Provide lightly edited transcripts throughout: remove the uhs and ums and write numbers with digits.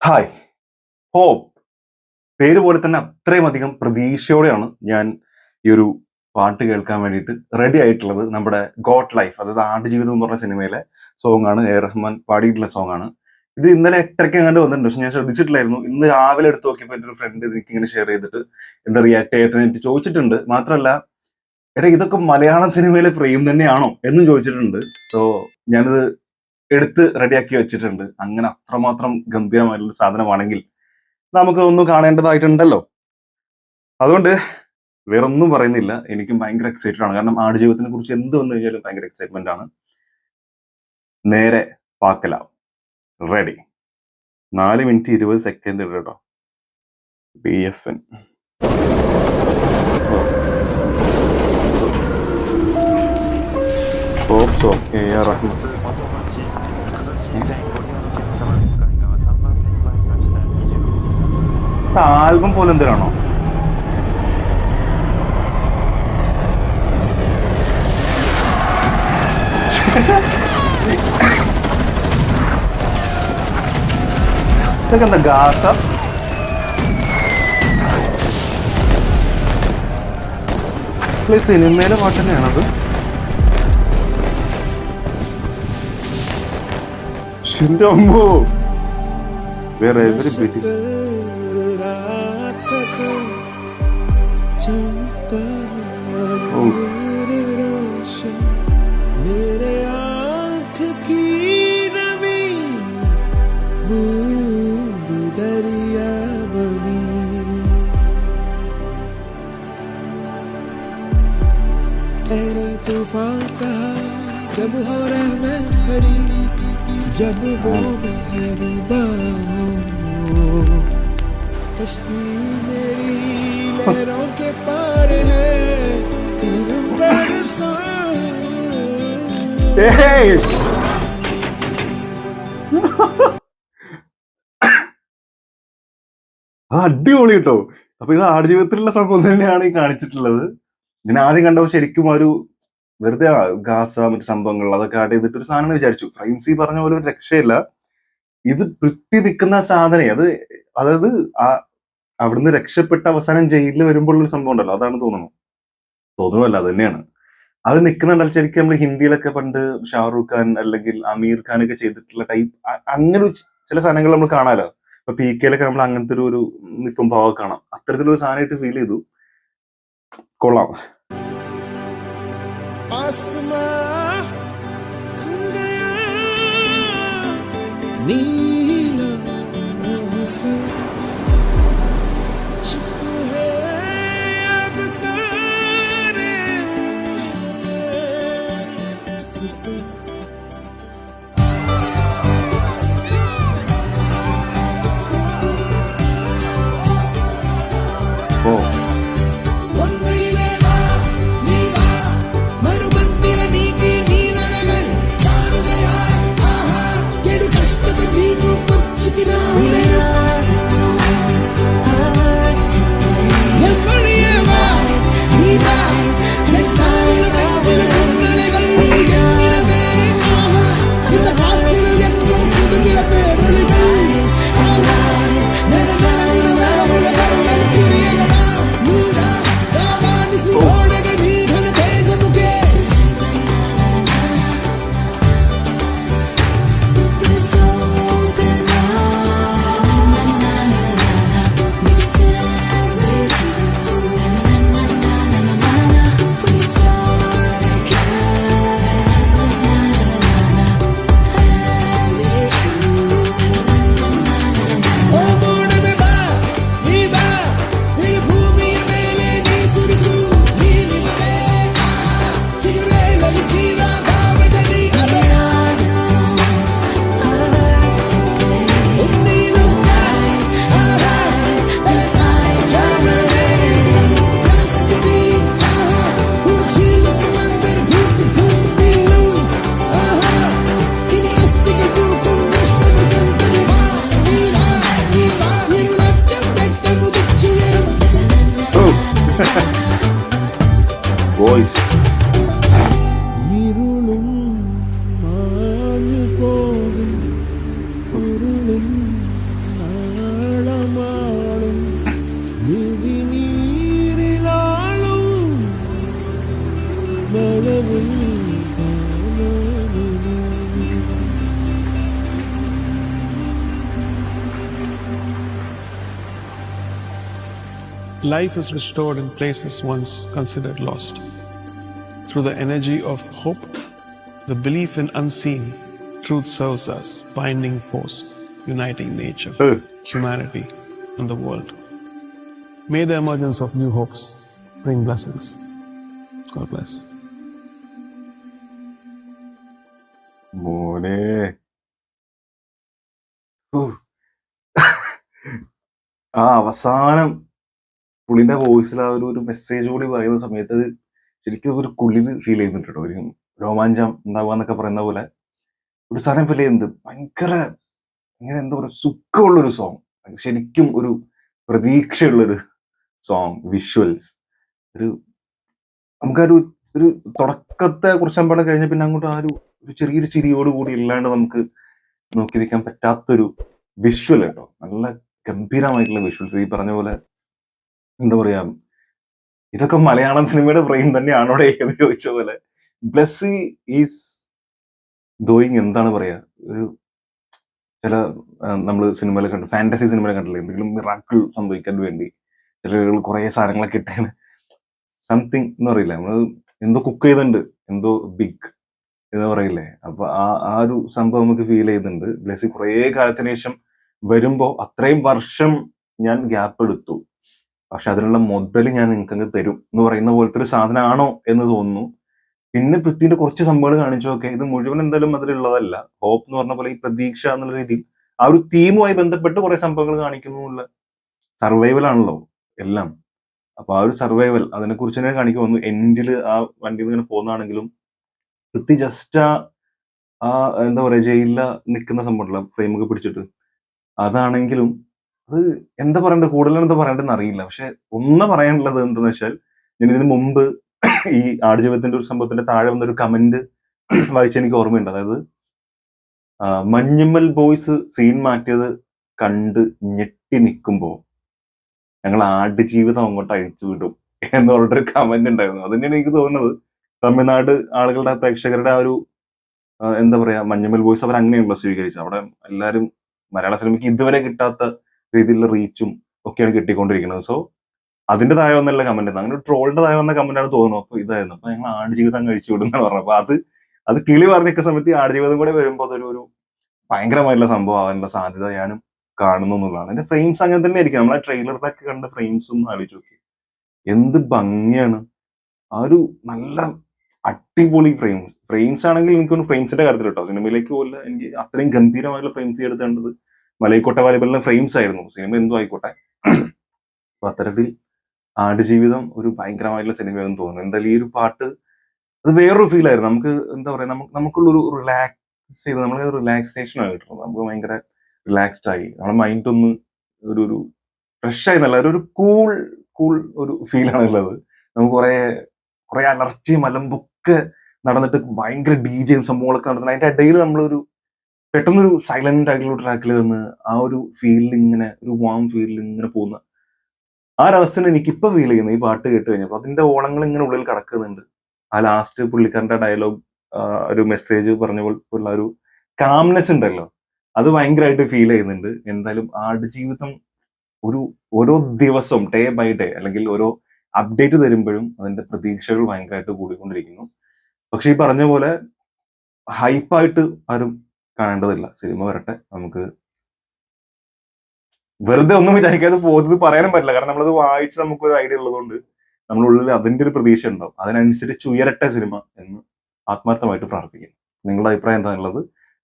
Hi. Hope പേര് പോലെ തന്നെ അത്രയും അധികം പ്രതീക്ഷയോടെയാണ് ഞാൻ ഈ ഒരു പാട്ട് കേൾക്കാൻ വേണ്ടിയിട്ട് റെഡി ആയിട്ടുള്ളത്. നമ്മുടെ ഗോട്ട് ലൈഫ്, അതായത് ആടുജീവിതം എന്ന് പറഞ്ഞ സിനിമയിലെ സോങ് ആണ്. റഹ്മാൻ പാടിയിട്ടുള്ള സോങ് ആണ്. ഇത് ഇന്നലെ 8:30 എങ്ങാണ്ട് വന്നിട്ടുണ്ട്, പക്ഷെ ഞാൻ ശ്രദ്ധിച്ചിട്ടില്ലായിരുന്നു. ഇന്ന് രാവിലെ എടുത്ത് നോക്കിയപ്പോൾ എൻ്റെ ഒരു ഫ്രണ്ട് എനിക്ക് ഇങ്ങനെ ഷെയർ ചെയ്തിട്ട് എന്താ റിയാക്ട് ചെയ്തിട്ട് ചോദിച്ചിട്ടുണ്ട്. മാത്രമല്ല, എടാ ഇതൊക്കെ മലയാളം സിനിമയിലെ ഫ്രെയിം തന്നെയാണോ എന്നും ചോദിച്ചിട്ടുണ്ട്. സോ ഞാനിത് എടുത്ത് റെഡിയാക്കി വെച്ചിട്ടുണ്ട്. അങ്ങനെ അത്രമാത്രം ഗംഭീരമായിട്ടുള്ള സാധനമാണെങ്കിൽ നമുക്ക് ഒന്ന് കാണേണ്ടതായിട്ടുണ്ടല്ലോ. അതുകൊണ്ട് വേറൊന്നും പറയുന്നില്ല, എനിക്കും ഭയങ്കര എക്സൈറ്റഡ് ആണ്. കാരണം ആടുജീവിതത്തിനെ കുറിച്ച് എന്ത് വന്നു കഴിഞ്ഞാലും ഭയങ്കര എക്സൈറ്റ്മെന്റ് ആണ്. നേരെ പാക്കലാം. റെഡി. 4 മിനിറ്റ് 20 സെക്കൻഡ് കേട്ടോ. BFN പോപ്സോ AR Rahman. ആൽബം പോലെ എന്തിനാണോ? ഇതൊക്കെ എന്താ ഗാസ? സിനിമയിലെ പാട്ട് തന്നെയാണത്. ശിവരമ്മോ, വേറെ എവരി ബിറ്റി. मेरे आँख की नमी बूंद दरिया बनी, तेरे तूफान का जब हो रहमत खड़ी, जब वो मेहरबा हो, कश्ती मेरी लहरों के पार है, तेरे बरसा അടിപൊളി കേട്ടോ. അപ്പൊ ഇത് ആടുജീവിതത്തിലുള്ള സംഭവം തന്നെയാണ് ഈ കാണിച്ചിട്ടുള്ളത്. ഞാൻ ആദ്യം കണ്ടപ്പോൾ ശരിക്കും ഒരു വെറുതെ ഗാസ മറ്റു സംഭവങ്ങൾ അതൊക്കെ ആഡ് ചെയ്തിട്ട് ഒരു സാധനം വിചാരിച്ചു. ഫ്രൈൻസി പറഞ്ഞ പോലെ ഒരു രക്ഷയില്ല. ഇത് പിട്ടി നിൽക്കുന്ന സാധനം അതായത് അവിടുന്ന് രക്ഷപ്പെട്ട അവസാനം ജയിലിൽ വരുമ്പോൾ ഒരു സംഭവം ഉണ്ടല്ലോ, അതാണ് തോന്നുന്നല്ല അത് തന്നെയാണ്. അത് നിൽക്കുന്നുണ്ടല്ലോ ശരിക്കും. നമ്മൾ ഹിന്ദിയിലൊക്കെ പണ്ട് ഷാറൂഖ് ഖാൻ അല്ലെങ്കിൽ അമീർ ഖാൻ ഒക്കെ ചെയ്തിട്ടുള്ള ടൈപ്പ് അങ്ങനെ ചില സാധനങ്ങൾ നമ്മൾ കാണാലോ. ഇപ്പൊ PK നമ്മൾ അങ്ങനത്തെ ഒരു നിൽക്കും ഭാവം കാണാം. അത്തരത്തിലൊരു സാധനമായിട്ട് ഫീൽ ചെയ്തു. കൊള്ളാം. Voice. Life is restored in places once considered lost. Through the energy of hope, the belief in unseen, truth serves as binding force, uniting nature, humanity, and the world. May the emergence of new hopes bring blessings. God bless. മോനെ ആ അവസാനം പുള്ളിന്റെ വോയിസിൽ ആ ഒരു message കൂടി പറയുന്ന സമയത്ത് അത് ശരിക്കും ഒരു കുളിര് ഫീൽ ചെയ്യുന്നുണ്ട് കേട്ടോ. ഒരു രോമാഞ്ചം ഉണ്ടാവുക എന്നൊക്കെ പറയുന്ന പോലെ ഒരു സാധനം ഫീൽ ചെയ്യുന്നത് ഭയങ്കര ഇങ്ങനെ എന്താ പറയുക സുഖമുള്ളൊരു സോങ്, ശരിക്കും ഒരു പ്രതീക്ഷയുള്ളൊരു സോങ്. വിഷ്വൽസ് ഒരു നമുക്കൊരു ഒരു തുടക്കത്തെ കുറിച്ച് നമ്മളെ കഴിഞ്ഞ പിന്നെ അങ്ങോട്ട് ആ ഒരു ചെറിയൊരു ചിരിയോട് കൂടി ഇല്ലാണ്ട് നമുക്ക് നോക്കി നിൽക്കാൻ പറ്റാത്തൊരു വിഷ്വൽ കേട്ടോ. നല്ല ഗംഭീരമായിട്ടുള്ള വിഷ്വൽസ്. ഈ പറഞ്ഞ പോലെ എന്താ പറയാ, ഇതൊക്കെ മലയാളം സിനിമയുടെ ഫ്രെയിം തന്നെയാണോടെ എന്ന് ചോദിച്ച പോലെ ബ്ലെസ്സി ഈസ് ഡൂയിങ് എന്താണ് പറയാ, ഒരു ചില നമ്മൾ സിനിമയിൽ കണ്ടു, ഫാന്റസി സിനിമയിൽ കണ്ടില്ലേ, എന്തെങ്കിലും മിറാക്കിൾ സംഭവിക്കാൻ വേണ്ടി ചില കുറെ സാധനങ്ങളൊക്കെ ഇട്ടാണ് സംതിങ് എന്ന് പറയില്ല, നമ്മൾ എന്തോ കുക്ക് ചെയ്തിട്ടുണ്ട്, എന്തോ ബിഗ് എന്ന് പറയില്ലേ. അപ്പൊ ആ ഒരു സംഭവം നമുക്ക് ഫീൽ ചെയ്യുന്നുണ്ട്. ബ്ലെസ്സി കുറേ കാലത്തിന് ശേഷം വരുമ്പോ അത്രയും വർഷം ഞാൻ ഗ്യാപ്പ് എടുത്തു, പക്ഷെ അതിനുള്ള മുതൽ ഞാൻ നിങ്ങൾക്ക് തരും എന്ന് പറയുന്ന പോലത്തെ ഒരു സാധനമാണോ എന്ന് തോന്നുന്നു. പിന്നെ പൃഥ്വിന്റെ കുറച്ച് സംഭവങ്ങൾ കാണിച്ചു. ഓക്കെ, ഇത് മുഴുവൻ എന്തായാലും അതിലുള്ളതല്ല. ഹോപ്പ് എന്ന് പറഞ്ഞ പോലെ ഈ പ്രതീക്ഷ എന്നുള്ള രീതിയിൽ ആ ഒരു തീമുമായി ബന്ധപ്പെട്ട് കുറെ സംഭവങ്ങൾ കാണിക്കുന്നു എന്നുള്ള സർവൈവൽ ആണല്ലോ എല്ലാം. അപ്പൊ ആ ഒരു സർവൈവൽ അതിനെ കുറിച്ച് തന്നെ കാണിക്കുന്നു. എൻഡിൽ ആ വണ്ടിയിൽ ഇങ്ങനെ പോകുന്നതാണെങ്കിലും പൃഥ്വി ജസ്റ്റ് ആ എന്താ പറയാ ജയിലിൽ നിൽക്കുന്ന സംഭവമുണ്ടല്ലോ, ഫ്രെയിമൊക്കെ പിടിച്ചിട്ട്, അതാണെങ്കിലും അത് എന്താ പറയണ്ടത്, കൂടുതൽ എന്താ പറയണ്ടെന്ന് അറിയില്ല. പക്ഷെ ഒന്ന് പറയാനുള്ളത് എന്താണെന്ന് വെച്ചാൽ, ഞാൻ ഇതിനു മുമ്പ് ഈ ആടുജീവിതത്തിന്റെ ഒരു സംഭവത്തിന്റെ താഴെ വന്നൊരു കമന്റ് വായിച്ച എനിക്ക് ഓർമ്മയുണ്ട്. അതായത് മഞ്ഞുമ്മൽ ബോയ്സ് സീൻ മാറ്റിയത് കണ്ട് ഞെട്ടി നിൽക്കുമ്പോ ഞങ്ങൾ ആടുജീവിതം അങ്ങോട്ട് അഴിച്ചു വിടും എന്നുള്ളൊരു കമന്റ് ഉണ്ടായിരുന്നു. അത് തന്നെയാണ് എനിക്ക് തോന്നുന്നത് തമിഴ്നാട് ആളുകളുടെ പ്രേക്ഷകരുടെ ആ ഒരു എന്താ പറയാ, മഞ്ഞുമ്മൽ ബോയ്സ് അവർ അങ്ങനെയാണല്ലോ സ്വീകരിച്ചത്. അവിടെ എല്ലാവരും മലയാള സിനിമയ്ക്ക് ഇതുവരെ കിട്ടാത്ത രീതിയിലുള്ള റീച്ചും ഒക്കെയാണ് കിട്ടിക്കൊണ്ടിരിക്കുന്നത്. സോ അതിന്റെ താഴെ വന്നല്ല കമന്റ്, അങ്ങനെ ഒരു ട്രോളിന്റെ താഴെ വന്ന കമന്റ് ആണ് തോന്നുന്നു. അപ്പൊ ഇതായിരുന്നു, അപ്പൊ ഞങ്ങൾ ആടുജീവിതം കഴിച്ചു വിടും എന്ന് പറഞ്ഞു. അപ്പൊ അത് കിളി പറഞ്ഞിരിക്കുന്ന സമയത്ത് ഈ ആടുജീവിതം കൂടെ വരുമ്പോൾ അതൊരു ഭയങ്കരമായിട്ടുള്ള സംഭവം ആവാനുള്ള സാധ്യത ഞാനും കാണുന്നു എന്നുള്ളതാണ്. അതിന്റെ ഫ്രെയിംസ് അങ്ങനെ തന്നെ ആയിരിക്കും. നമ്മളെ ട്രെയിലറിലൊക്കെ കണ്ട ഫ്രെയിംസ് ഒന്ന് ആലോചിച്ച് നോക്കി, എന്ത് ഭംഗിയാണ്. ആ ഒരു നല്ല അടിപൊളി ഫ്രെയിംസ് ആണെങ്കിൽ എനിക്കൊന്ന് ഫ്രെയിംസിന്റെ കാര്യത്തിൽ കേട്ടോ, സിനിമയിലേക്ക് പോലെ എനിക്ക് അത്രയും ഗംഭീരമായിട്ടുള്ള ഫ്രെയിംസ് എടുത്തേണ്ടത് മലൈക്കോട്ട വാലിബലിന്റെ ഫ്രെയിംസ് ആയിരുന്നു. സിനിമ എന്തോ ആയിക്കോട്ടെ. അപ്പൊ അത്തരത്തിൽ ആടുജീവിതം ഒരു ഭയങ്കരമായിട്ടുള്ള സിനിമയാണെന്ന് തോന്നുന്നു. എന്തായാലും ഈ ഒരു പാട്ട് അത് വേറൊരു ഫീൽ ആയിരുന്നു. നമുക്ക് എന്താ പറയാ, നമുക്കുള്ളൊരു റിലാക്സ് ചെയ്ത് നമ്മളെ റിലാക്സേഷൻ ആണ് കിട്ടുന്നത്. നമുക്ക് ഭയങ്കര റിലാക്സ്ഡ് ആയി, നമ്മുടെ മൈൻഡ് ഒന്ന് ഒരു ഫ്രഷ് ആയി, നല്ല ഒരു കൂൾ ഒരു ഫീലാണ് ഉള്ളത്. നമുക്ക് കുറെ അലർച്ചയും അലമ്പൊക്കെ നടന്നിട്ട് ഭയങ്കര ഡിജെയും സംഭവങ്ങളൊക്കെ നടത്തുന്നത്, അതിന്റെ ഇടയിൽ നമ്മളൊരു പെട്ടെന്നൊരു സൈലന്റ് ആയിട്ടുള്ള ട്രാക്കിൽ വന്ന് ആ ഒരു ഫീലിൽ ഇങ്ങനെ ഒരു വാം ഫീലിൽ ഇങ്ങനെ പോകുന്ന ആ ഒരു അവസ്ഥയാണ് എനിക്കിപ്പോ ഫീൽ ചെയ്യുന്നത് ഈ പാട്ട് കേട്ട് കഴിഞ്ഞപ്പോൾ. അതിന്റെ ഓളങ്ങൾ ഇങ്ങനെ ഉള്ളിൽ കിടക്കുന്നുണ്ട്. ആ ലാസ്റ്റ് പുള്ളിക്കാരന്റെ ഡയലോഗ്, ഒരു മെസ്സേജ് പറഞ്ഞ പോലുള്ള ഒരു കാംനെസ് ഉണ്ടല്ലോ, അത് ഭയങ്കരമായിട്ട് ഫീൽ ചെയ്യുന്നുണ്ട്. എന്തായാലും ആടുജീവിതം ഓരോ ദിവസം ഡേ ബൈ ഡേ അല്ലെങ്കിൽ ഓരോ അപ്ഡേറ്റ് തരുമ്പോഴും അതിന്റെ പ്രതീക്ഷകൾ ഭയങ്കരമായിട്ട് കൂടിക്കൊണ്ടിരിക്കുന്നു. പക്ഷെ ഈ പറഞ്ഞ പോലെ ഹൈപ്പായിട്ട് ആരും കാണേണ്ടതില്ല. സിനിമ വരട്ടെ, നമുക്ക് വെറുതെ ഒന്നും വിചാരിക്കാതെ പോകുന്നത് പറയാനും പറ്റില്ല. കാരണം നമ്മളത് വായിച്ച് നമുക്കൊരു ഐഡിയ ഉള്ളതുകൊണ്ട് നമ്മളുള്ളിൽ അതിന്റെ ഒരു പ്രതീക്ഷ ഉണ്ടാവും. അതിനനുസരിച്ച് ഉയരട്ടെ സിനിമ എന്ന് ആത്മാർത്ഥമായിട്ട് പ്രാർത്ഥിക്കുന്നു. നിങ്ങളുടെ അഭിപ്രായം എന്താണുള്ളത്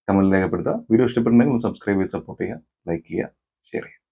കമന്റിൽ രേഖപ്പെടുത്തുക. വീഡിയോ ഇഷ്ടപ്പെട്ടുണ്ടെങ്കിൽ ഒന്ന് സബ്സ്ക്രൈബ് ചെയ്ത് സപ്പോർട്ട് ചെയ്യുക, ലൈക്ക് ചെയ്യുക, ഷെയർ ചെയ്യുക.